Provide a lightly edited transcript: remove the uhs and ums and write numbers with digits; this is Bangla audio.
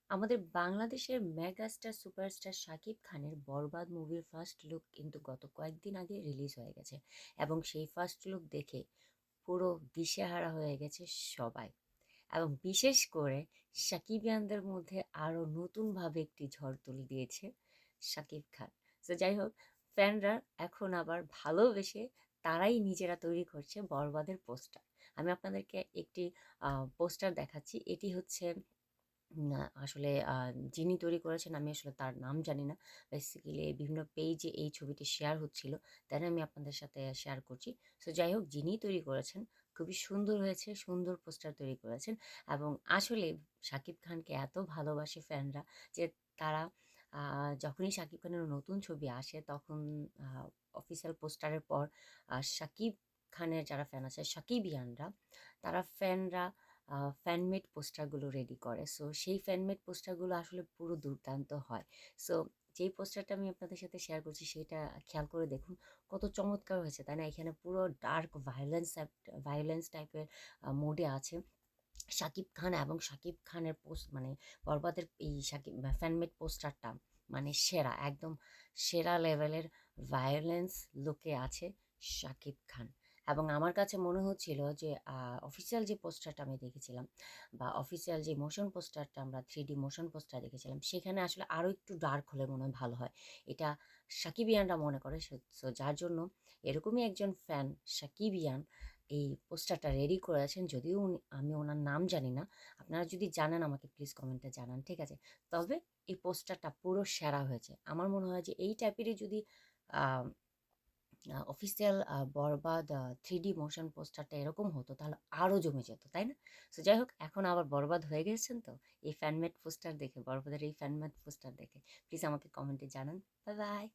আমাদের বাংলাদেশের মেগাস্টার সুপারস্টার শাকিব খানের বরবাদ মুভির ফার্স্ট লুক কিন্তু গত কয়েকদিন আগে রিলিজ হয়ে গেছে এবং সেই ফার্স্ট লুক দেখে পুরো দিশেহারা হয়ে গেছে সবাই। এবং বিশেষ করে শাকিবিয়ানদের মধ্যে আরো নতুনভাবে একটি ঝড় তুলে দিয়েছে শাকিব খান। তো যাই হোক, ফ্যানরা এখন আবার ভালোবেসে তারাই নিজেরা তৈরি করছে বরবাদের পোস্টার। আমি আপনাদেরকে একটি পোস্টার দেখাচ্ছি। এটি হচ্ছে আসলে যিনি তৈরি করেছেন আমি আসলে তার নাম জানি না। বেসিক্যালি বিভিন্ন পেজে এই ছবিটি শেয়ার হচ্ছিল। তাই আমি আপনাদের সাথে শেয়ার করছি। সো যাই হোক, যিনিই তৈরি করেছেন খুবই সুন্দর হয়েছে, সুন্দর পোস্টার তৈরি করেছেন এবং আসলে শাকিব খানকে এত ভালোবাসে ফ্যানরা যে তারা যখনই শাকিব খানের নতুন ছবি আসে তখন আ অফিসিয়াল পোস্টারের পর শাকিব খানের যারা ফ্যান আছে শাকিবিয়ানরা, তারা ফ্যানরা ফ্যানমেড পোস্টারগুলো রেডি করে। সো সেই ফ্যানমেড পোস্টারগুলো আসলে পুরো দুর্দান্ত হয়। সো যেই পোস্টারটা আমি আপনাদের সাথে শেয়ার করছি সেটা খেয়াল করে দেখুন কত চমৎকার হয়েছে, তাই না? এখানে পুরো ডার্ক ভায়োলেন্স টাইপের মোডে আছে শাকিব খান এবং শাকিব খানের মানে বরবাদের এই শাকিব ফ্যানমেড পোস্টারটা মানে সেরা, একদম সেরা লেভেলের ভায়োলেন্স লুকে আছে শাকিব খান। এবং আমার কাছে মনে হচ্ছিল যে অফিসিয়াল যে পোস্টারটা আমি দেখেছিলাম বা অফিসিয়াল যে মোশন পোস্টারটা আমরা 3D মোশন পোস্টার দেখেছিলাম সেখানে আসলে আরও একটু ডার্ক হলে মনে হয় ভালো হয়। এটা সাকিবিয়ানরা মনে করে। সো যার জন্য এরকমই একজন ফ্যান সাকিবিয়ান এই পোস্টারটা রেডি করেছেন। যদিও আমি ওনার নাম জানি না। আপনারা যদি জানেন আমাকে প্লিজ কমেন্টে জানান, ঠিক আছে? তবে এই পোস্টারটা পুরো সেরা হয়েছে। আমার মনে হয় যে এই টাইপেরই যদি আ অফিসিয়াল বরবাদ 3D মোশন পোস্টারটা এরকম হতো তাহলে আরো জমে যেত, তাই না? সো যাই হোক, এখন আবার বরবাদ হয়ে গেছেন তো এই ফ্যানমেড পোস্টার দেখে, বরবাদের এই ফ্যানমেড পোস্টার দেখে প্লিজ আমাকে কমেন্টে জানান। Bye bye.